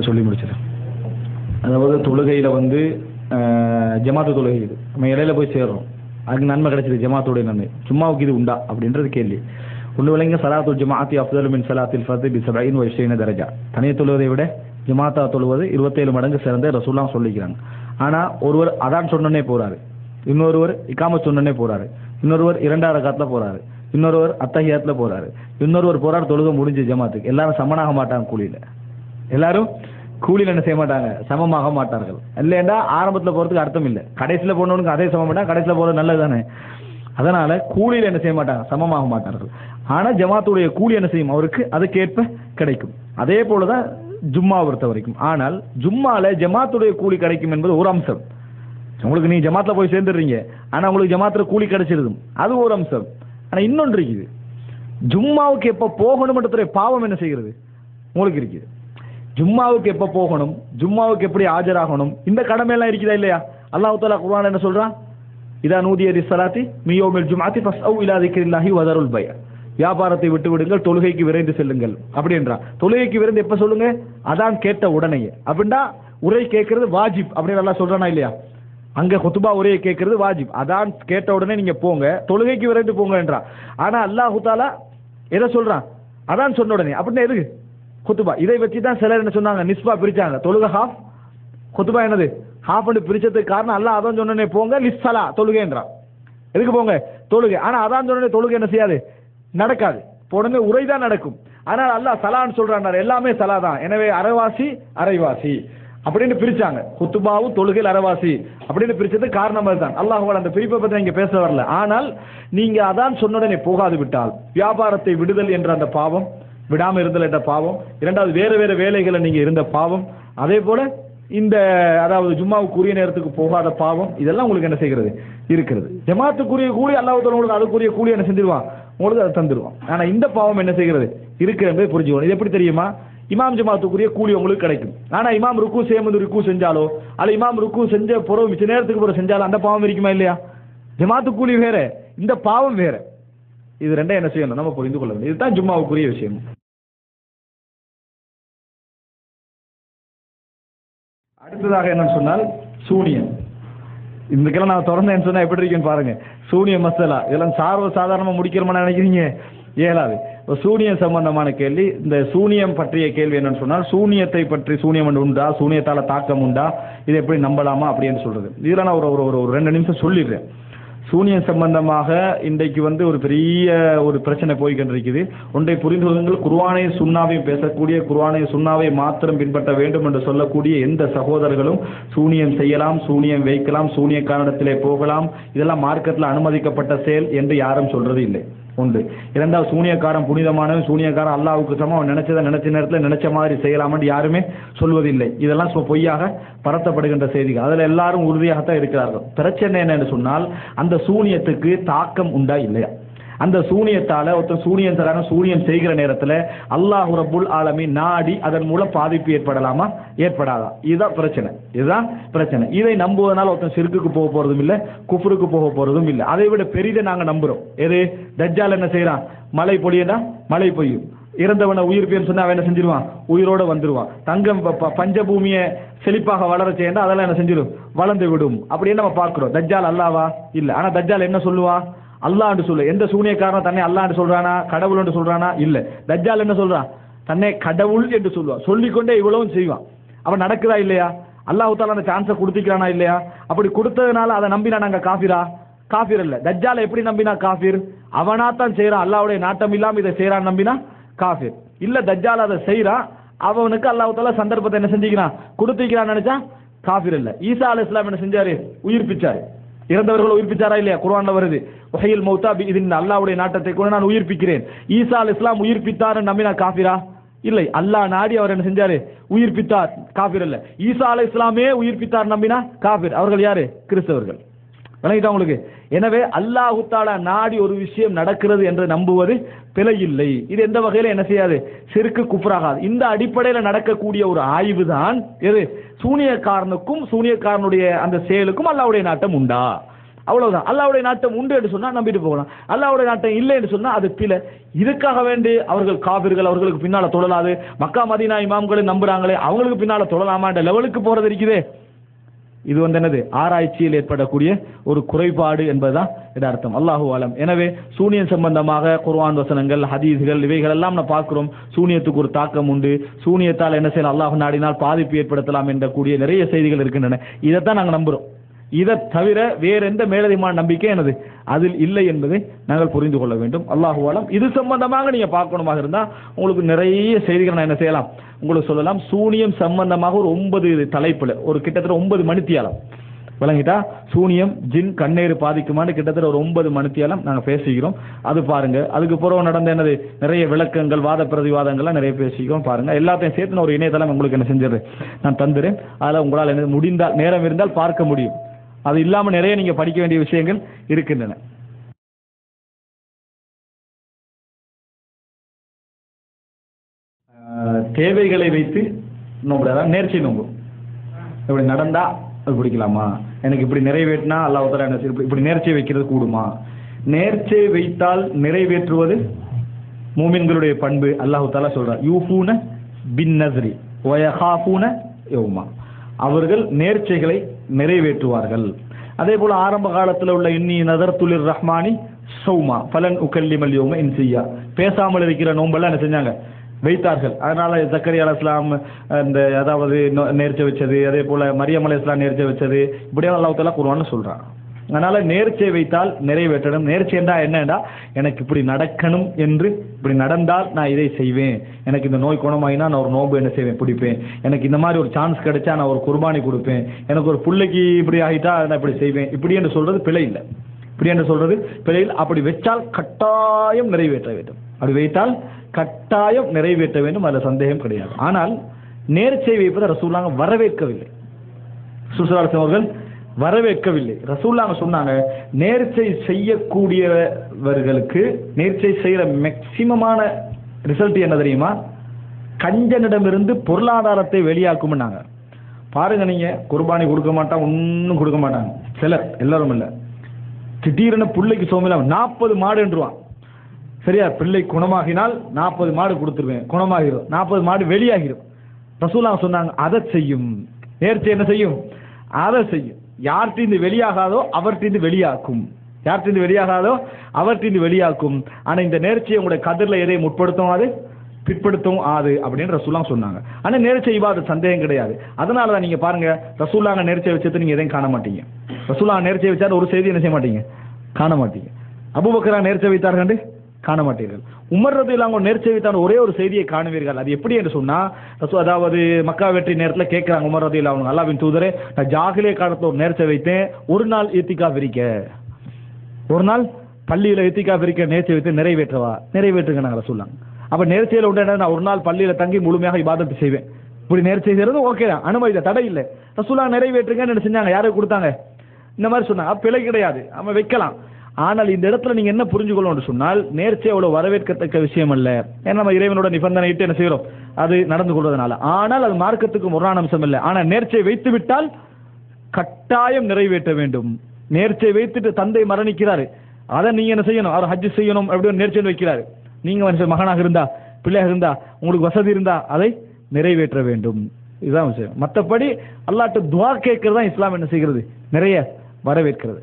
சொல்லி முடிச்சிடறேன். அதாவது தொழுகையில் வந்து ஜமாத்து தொழுகை இது நம்ம இடையில போய் சேர்றோம், அதுக்கு நன்மை கிடைச்சிது, ஜமாத்துடைய நன்மை. ஜும்மாவுக்கு இது உண்டா அப்படின்றது கேள்வி. ஒன்று விளங்க சலாத்துல் ஜமாஅத்தி அஃதலு மின் ஸலாத்தில் ஃபர்தி பி 27 தரஜா. தனியாக தொழுவதை விட ஜமாத்தா தொழுவது 27 மடங்கு சிறந்த ரசூலுல்லாஹ் சொல்லிக்கிறாங்க. ஆனால் ஒருவர் அதான் சொன்னனே போறாரு, இன்னொருவர் இகாமத் சொன்னனே போறாரு, இன்னொருவர் 2 ரகாத்தில் போறாரு, இன்னொருவர் அத்தஹியாத்தில் போறாரு, இன்னொருவர் போறாரு தொழுகை முடிஞ்ச ஜமாத்துக்கு. எல்லாரும் சமனாக மாட்டாங்க கூலியில், எல்லாரும் கூலியில் என்ன செய்ய மாட்டாங்க, சமமாக மாட்டார்கள். இல்லைண்டா ஆரம்பத்தில் போகிறதுக்கு அர்த்தம் இல்லை, கடைசியில் போனவனுக்கு அதே சமம் மாட்டாங்க, கடைசியில் போகிறது நல்லது தானே. அதனால கூலியில் என்ன செய்ய மாட்டாங்க, சமமாக மாட்டார்கள். ஆனால் ஜமாத்துடைய கூலி என்ன செய்யும், அவருக்கு அதுக்கேற்ப கிடைக்கும். அதே போல தான் ஜும்மா பொறுத்த வரைக்கும். ஆனால் ஜும்மால ஜமாத்துடைய கூலி கிடைக்கும் என்பது ஒரு அம்சம். உங்களுக்கு நீ ஜமாத்தில் போய் சேர்ந்துடுறீங்க, ஆனால் உங்களுக்கு ஜமாத்தில் கூலி கிடைச்சிருதும், அது ஒரு அம்சம். ஆனால் இன்னொன்று இருக்குது, ஜும்மாவுக்கு எப்போ போகணும்ன்றதுடைய பாவம் என்ன செய்கிறது உங்களுக்கு இருக்குது. ஜும்மாவுக்கு எப்போ போகணும், ஜும்மாவுக்கு எப்படி ஆஜராகணும், இந்த கடமையெல்லாம் இருக்குதா இல்லையா? அல்லாஹ் தஆலா குர்ஆன்ல என்ன சொல்றான், இதா நூதிய லிஸ்ஸலாத்தி மின் யௌமில் ஜும்ஆத்தி ஃபஸ்அவு இலா திக்ரில்லாஹி வதருல் பை'. வியாபாரத்தை விட்டு விடுங்கள், தொழுகைக்கு விரைந்து செல்லுங்கள் அப்படின்றான். தொழுகைக்கு விரைந்து எப்ப சொல்லுங்க, அதான் கேட்ட உடனேயே. அப்படின்னா உரை கேட்கறது வாஜிப் அப்படின்னு அல்லாஹ் சொல்றானா இல்லையா? அங்க குத்துபா உரையை கேட்கறது வாஜிப், அதான் கேட்ட உடனே நீங்க போங்க, தொழுகைக்கு விரைந்து போங்க என்றான். ஆனா அல்லாஹ் தஆலா எதை சொல்றான், அதான் சொன்ன உடனே. அப்படின்னா எதுக்கு குத்துபா? இதை வச்சு தான் சிலர் என்ன சொன்னாங்க, நிஸ்பா பிரிச்சாங்க. தொழுகை ஹாஃப், குத்துபா என்னது ஹாஃப் பிரிச்சதுக்கு காரணம் அல்லாஹ் அதான் சொன்னே போங்க லிஸ்ஸலா தொழுகைன்றான். எதுக்கு போங்க, தொழுகை. ஆனா அதான் சொன்னே தொழுகை என்ன செய்யாது, நடக்காது. உடனே உரை தான் நடக்கும். ஆனால் அல்லாஹ் சலான்னு சொல்றான், எல்லாமே சலா தான். எனவே அரைவாசி அரைவாசி அப்படின்னு பிரிச்சாங்க. குத்துபாவும் தொழுகையில் அரைவாசி அப்படின்னு பிரிச்சது காரணம் அதுதான். அல்லாஹ் அந்த பிரிப்பை பற்றி இங்க பேச வரல. ஆனால் நீங்க அதான் சொன்னுடனே போகாது விட்டால் வியாபாரத்தை விடுதல் என்ற அந்த பாவம், விடாம இருந்தல் என்ற பாவம், இரண்டாவது வேற வேற வேலைகளை நீங்க இருந்த பாவம், அதே போல இந்த அதாவது ஜும்மாவுக்குரிய நேரத்துக்கு போகாத பாவம், இதெல்லாம் உங்களுக்கு என்ன செய்கிறது இருக்கிறது. ஜமாத்துக்குரிய கூலி அல்லாஹ் உங்களுக்கு அதுக்குரிய கூலி என்ன செஞ்சிருவான், உங்களுக்கு அதை தந்துடுவான். ஆனா இந்த பாவம் என்ன செய்கிறது இருக்கிறது என்பதை புரிஞ்சுக்கணும். இது எப்படி தெரியுமா, இமாம் ஜமாத்துக்குரிய கூலி உங்களுக்கு கிடைக்கும். ஆனா இமாம் ருக்கு செய்யும்போது ருக்கு செஞ்சாலோ அல்ல இமாம் ருக்கு செஞ்ச பொறவு மிச்ச நேரத்துக்கு பிறகு செஞ்சாலும் அந்த பாவம் இருக்குமா இல்லையா? ஜமாத்து கூலி வேற, இந்த பாவம் வேற. இது ரெண்டே என்ன செய்யணும் நம்ம புரிந்து கொள்ள வேண்டும். இதுதான் ஜும்மாவுக்குரிய விஷயம். அடுத்ததாக என்னன்னு சொன்னால் சூனியம். இதுக்கெல்லாம் நான் தொடர்ந்து சொன்னா எப்படி இருக்குன்னு பாருங்க. சூனிய மசாலா இதெல்லாம் சாதாரணமா முடிக்கிறோம்னு நினைக்கிறீங்க, இயலாது. சூனியம் சம்பந்தமான கேள்வி. இந்த சூனியம் பற்றிய கேள்வி என்னன்னு சொன்னால், சூனியத்தை பற்றி சூனியம் உண்டா, சூனியத்தால தாக்கம் உண்டா, இது எப்படி நம்பலாமா அப்படின்னு சொல்றது. இதெல்லாம் நான் ஒரு 2 நிமிஷம் சொல்லிடுறேன். சூனியம் சம்பந்தமாக இன்றைக்கு ஒரு பெரிய ஒரு பிரச்சனை போய்கொண்டிருக்குது. ஒன்றை புரிந்து கொள்ளுங்கள், குர்ஆனை சுன்னாவையும் பேசக்கூடிய, குர்ஆனை சுன்னாவை மாத்திரம் பின்பற்ற வேண்டும் என்று சொல்லக்கூடிய எந்த சகோதரர்களும் சூனியம் செய்யலாம், சூனியம் வைக்கலாம், சூனியக்காரனிடத்திலே போகலாம், இதெல்லாம் மார்க்கத்தில் அனுமதிக்கப்பட்ட செயல் என்று யாரும் சொல்றது இல்லை. ஒன்று. இரண்டாவது, சூனியக்காரன் புனிதமானவன், சூனியக்காரன் அல்லாஹ்வுக்கு சமம், அவன் நினைச்சதை நினைச்ச நேரத்தில் நினைச்ச மாதிரி செய்யலாம் என்று யாருமே சொல்வதில்லை. இதெல்லாம் பொய்யாக பரத்தப்படுகின்ற செய்திகள். அதில் எல்லாரும் உறுதியாகத்தான் இருக்கிறார்கள். பிரச்சனை என்னன்னு சொன்னால், அந்த சூனியத்துக்கு தாக்கம் உண்டா இல்லையா? அந்த சூனியத்தால ஒருத்தர் சூனியம் தரான சூனியம் செய்கிற நேரத்தில் அல்லாஹ் ரப்புல் ஆலமீன் நாடி அதன் மூலம் பாதிப்பு ஏற்படலாமா, ஏற்படாதா? இதுதான் பிரச்சனை. இதுதான் பிரச்சனை. இதை நம்புவதனால ஒருத்தன் சிறுக்குக்கு போக போறதும் இல்லை, குஃப்ருக்கு போக போறதும் இல்லை. அதை விட பெரிதை நாங்க நம்புறோம். எது? தஜ்ஜால் என்ன செய்யறான், மழை பொழியனா மழை பொய்யும், இறந்தவனை உயிர் பேர் சொன்னா அவன் என்ன செஞ்சிருவான், உயிரோட வந்துருவான். தங்கம் பஞ்சபூமியை செழிப்பாக வளர செய்யண்டா அதெல்லாம் என்ன செஞ்சிடும், வளர்ந்து விடும் அப்படின்னு நம்ம பார்க்கிறோம். தஜ்ஜால் அல்லாவா? இல்லை. ஆனா தஜ்ஜால் என்ன சொல்லுவான், அல்லாஹ்னு சொல்லு. எந்த சூனியக்காரன் தன்னை அல்லாஹ்னு சொல்றானா, கடவுள் என்று சொல்றானா? இல்ல. தஜ்ஜால் என்ன சொல்றான், தன்னை கடவுள் என்று சொல்லுவான். சொல்லிக்கொண்டே இவ்வளவும் செய்வான். அவன் நடக்குதா இல்லையா? அல்லாஹ் தஆலா அந்த சான்ஸை கொடுத்திக்கிறானா இல்லையா? அப்படி கொடுத்ததுனால அதை நம்பினா நாங்க காஃபிரா? காஃபிர் இல்ல. தஜ்ஜாலை எப்படி நம்பினா காஃபிர்? அவனாத்தான் செய்யறான், அல்லாஹ்வுடைய நாட்டம் இல்லாம இதை செய்யறான் நம்பினா காஃபிர் இல்ல. தஜ்ஜால் அதை செய்யறான், அவனுக்கு அல்லாஹ் தஆலா சந்தர்ப்பத்தை என்ன செஞ்சுக்கிறான், கொடுத்திக்கிறான் நினைச்சா காஃபிர் இல்ல. ஈசா அலைஹிஸ்ஸலாம் என்ன செஞ்சாரு, உயிர்ப்பிச்சாரு. இறந்தவர்கள் உயிர்ப்பிச்சாரா இல்லையா? குர்ஆன்ல வருது, வஹயில் மௌதா பிஇذن, அல்லாஹ்வுடைய நாட்டத்தை கொண்டு நான் உயிர்ப்பிக்கிறேன். ஈசா அலைஹிஸ்ஸலாம் உயிர்ப்பித்தார் நம்பினா காஃபிரா? இல்லை. அல்லாஹ் நாடி அவர் என்ன செஞ்சாரு, உயிர்ப்பித்தார். காஃபிர் இல்ல. ஈசா அலைஹிஸ்ஸலாமே உயிர்ப்பித்தார் நம்பினா காஃபிர். அவர்கள் யாரு? கிறிஸ்தவர்கள். விளங்கிட்டா உங்களுக்கு? எனவே அல்லாஹ் தஆலா நாடி ஒரு விஷயம் நடக்கிறது என்று நம்புவது பிழை இல்லை. இது எந்த வகையில என்ன செய்யாது, சிறுக்கு குஃப்ராகாது. இந்த அடிப்படையில் நடக்கக்கூடிய ஒரு ஆய்வு தான் எது, சூனியக்காரனுக்கும் சூனியக்காரனுடைய அந்த செயலுக்கும் அல்லாஹ்வுடைய நாட்டம் உண்டா, அவ்வளவுதான். அல்லாஹ்வுடைய நாட்டம் உண்டு என்று சொன்னா நம்பிட்டு போகலாம். அல்லாஹ்வுடைய நாட்டம் இல்லை என்று சொன்னா அது பிழை. இதுக்காக வேண்டி அவர்கள் காபிர்கள், அவர்களுக்கு பின்னால தொழலாது, மக்கா மதீனா இமாம்களை நம்புறாங்களே அவங்களுக்கு பின்னால தொழலாமான்ற லெவலுக்கு போறது இருக்குதே, இது என்னது ஆராய்ச்சியில் ஏற்படக்கூடிய ஒரு குறைபாடு என்பதுதான் இது அர்த்தம். அல்லாஹு ஆலம். எனவே சூனியம் சம்பந்தமாக குர்ஆன் வசனங்கள், ஹதீஸ்கள் இவைகள் எல்லாம் நான் பார்க்கிறோம். சூனியத்துக்கு ஒரு தாக்கம் உண்டு, சூனியத்தால் என்ன செய்யலாம், அல்லாஹ் நாடினால் பாதிப்பு ஏற்படுத்தலாம் என்ற கூடிய நிறைய செய்திகள் இருக்கின்றன. இதைத்தான் நாங்கள் நம்புறோம். இதை தவிர வேற எந்த மேலதிகமான நம்பிக்கை எனது அதில் இல்லை என்பதை நாங்கள் புரிந்து கொள்ள வேண்டும். அல்லாஹு ஆலம். இது சம்பந்தமாக நீங்க பார்க்கணுமாக இருந்தா உங்களுக்கு நிறைய செய்திகள் நான் என்ன செய்யலாம் உங்களுக்கு சொல்லலாம். சூனியம் சம்பந்தமாக ஒரு 9 தலைப்புல ஒரு கிட்டத்தட்ட 9 மணித்தியாலம் விளங்கிட்டா, சூனியம் ஜின் கண்ணேறு பாதிக்குமான்னு கிட்டத்தட்ட ஒரு 9 மணித்தியாலம் நாங்கள் பேசிக்கிறோம். அது பாருங்க. அதுக்கு பிறகு நடந்த என்னது நிறைய விளக்கங்கள், வாத பிரதிவாதங்கள்லாம் நிறைய பேசிக்கிறோம். பாருங்க, எல்லாத்தையும் சேர்த்து நான் ஒரு இணையதளம் உங்களுக்கு என்ன செஞ்சிடறேன், நான் தந்துடுறேன். அதில் உங்களால் என்ன முடிந்தால் நேரம் இருந்தால் பார்க்க முடியும். அது இல்லாமல் நிறைய நீங்க படிக்க வேண்டிய விஷயங்கள் இருக்கின்றன. தேவைகளை வைத்து நோம்புறதா நேர்ச்சி நோம்பு. இப்படி நடந்தா அது பிடிக்கலாமா, எனக்கு இப்படி நிறைவேற்றினா அல்லாஹ் தஆலா என்ன செய்ய, இப்படி நேர்ச்சியை வைக்கிறது கூடுமா? நேர்ச்சியை வைத்தால் நிறைவேற்றுவது மூமின்களுடைய பண்பு. அல்லாஹ் தஆலா சொல்றார், யூஃபூன பின் நஸ்ரி வ யகாஃபூன யௌமா. அவர்கள் நேர்ச்சைகளை நிறைவேற்றுவார்கள். அதே போல ஆரம்ப காலத்தில் உள்ள இன்னி நதர்துலிர் ரஹ்மானி சௌமா ஃபலன் உகல்லிமல் யௌம இன்சியா, பேசாமல் இருக்கிற நோம்பெல்லாம் என்ன செஞ்சாங்க, வைத்தார்கள். அதனால ஜக்கரியா அலைஹிஸ்ஸலாம் இந்த அதாவது நேர்ச்சை வச்சது, அதே போல மரியம் அலைஹிஸ்ஸலாம் நேர்ச்சை வச்சது, இப்படியே அல்லாஹ் தஆலா குர்ஆன்ல சொல்றான். அதனால நேர்ச்சை வைத்தால் நிறைவேற்றணும். நேர்ச்சை என்றா என்னடா, எனக்கு இப்படி நடக்கணும் என்று, இப்படி நடந்தால் நான் இதை செய்வேன், எனக்கு இந்த நோய் குணமாயினா நான் ஒரு நோன்பு என்ன செய்வேன் பிடிப்பேன், எனக்கு இந்த மாதிரி ஒரு சான்ஸ் கிடைச்சா நான் ஒரு குர்பானி கொடுப்பேன், எனக்கு ஒரு பிள்ளைக்கு இப்படி ஆகிட்டா நான் இப்படி செய்வேன், இப்படி என்று சொல்றது பிழை இல்லை. இப்படி என்று சொல்றது பிழை இல்லை. அப்படி வச்சால் கட்டாயம் நிறைவேற்ற வேண்டும். அப்படி வைத்தால் கட்டாயம் நிறைவேற்ற வேண்டும், அதுல சந்தேகம் கிடையாது. ஆனால் நேர்ச்சை வைப்பதை ரசூலுல்லாஹ் வரவேற்கவில்லை. சுசலாசன் அவர்கள் வரவேற்கவில்லை. ரசூலுல்லாஹ் சொன்னாங்க, நேர்ச்சை செய்யக்கூடியவர்களுக்கு நேர்ச்சை செய்யற மேக்சிமமான ரிசல்ட் என்ன தெரியுமா, கஞ்சனிடமிருந்து பொருளாதாரத்தை வெளியாக்கும்னாங்க. பாருங்க, நீங்க குர்பானி கொடுக்க மாட்டாங்க, ஒன்றும் கொடுக்க மாட்டாங்க சிலர், எல்லாரும் இல்லை. திடீரென பிள்ளைக்கு சோமிலாம் 40 மாடு என்றுவான். சரியா, பிள்ளை குணமாகினால் 40 மாடு கொடுத்துருவேன், குணமாகிடும், 40 மாடு வெளியாகிடும். ரசூலுல்லாஹ் சொன்னாங்க, அதை செய்யும். நேர்ச்சை என்ன செய்யும், அதை செய்யும். யார்கிட்ட வெளியாகாதோ அவர்கிட்ட வெளியாக்கும், யார்கிட்ட வெளியாகாதோ அவர்கிட்ட வெளியாக்கும். ஆனா இந்த நேர்ச்சியை உங்களுடைய கதிரில் எதை முற்படுத்தும், அது பிற்படுத்தும் ஆது அப்படின்னு ரசூலுல்லாஹ் சொன்னாங்க. ஆனா நேர்ச்சை இவாது சந்தேகம் கிடையாது. அதனாலதான் நீங்க பாருங்க, ரசூலுல்லாஹ் நேர்ச்சை வச்சது நீங்க எதையும் காண மாட்டீங்க. ரசூலுல்லாஹ் நேர்ச்சை வச்சாரு ஒரு செய்தி என்ன செய்ய மாட்டீங்க, காண மாட்டீங்க. அபூபக்கர் நேர்ச்சை வைத்தார்கள் காண மாட்டீர்கள். உமர் ரலியல்லாஹு அன்ஹு நேர்ச்சை வைத்தார் ஒரே ஒரு செய்தியை காணுவீர்கள். அது எப்படி என்று சொன்னா, அதாவது மக்கா வெற்றி நேரத்தில் கேட்கிறாங்க உமர் ரலியல்லாஹு அன்ஹு, அல்லாஹ்வின் தூதரே, நான் ஜாகிலியா காலத்துல ஒரு நேர்ச்சை வைத்தேன், ஒரு நாள் இத்திகாஃப் இருக்க, ஒரு நாள் பள்ளியில இத்திகாஃப் இருக்க நேர்ச்சை வைத்து நிறைவேற்றவா, நிறைவேற்றுங்க நாங்கள் ரசூலுல்லாஹ். அப்ப நேர்ச்சையில் உண்டு, நான் ஒரு நாள் பள்ளியில தங்கி முழுமையாக இபாதத்து செய்வேன், இப்படி நேர்ச்சை செய்யறது ஓகே தான், அனுமதி தடை இல்லை. ரசூலுல்லாஹ் நிறைவேற்றுங்கன்னு என்ன செஞ்சாங்க, யாருக்கு கொடுத்தாங்க, இந்த மாதிரி சொன்னாங்க. பிழை கிடையாது, நம்ம வைக்கலாம். ஆனால் இந்த இடத்துல நீங்க என்ன புரிஞ்சுக்கொள்ளணும் சொன்னால், நேர்ச்சை அவ்வளவு வரவேற்கத்தக்க விஷயம் அல்ல. ஏன்னா நம்ம இறைவனோட நிபந்தனை இட்டு என்ன செய்யறோம், அது நடந்து கொள்வதனால. ஆனால் அது மார்க்கத்துக்கு முரணான அம்சம் இல்லை. ஆனால் நேர்ச்சை வைத்து விட்டால் கட்டாயம் நிறைவேற்ற வேண்டும். நேர்ச்சை வைத்துட்டு தந்தை மரணிக்கிறாரு, அதை நீங்க என்ன செய்யணும், அவர் ஹஜ் செய்யணும் அப்படின்னு நேர்ச்சை வைக்கிறாரு. நீங்க மகனாக இருந்தா, பிள்ளையாக இருந்தா, உங்களுக்கு வசதி இருந்தா அதை நிறைவேற்ற வேண்டும். இதுதான் விஷயம். மற்றபடி அல்லாஹ்ட்ட துஆ கேட்கறது தான் இஸ்லாம் என்ன செய்கிறது, நிறைய வரவேற்கிறது.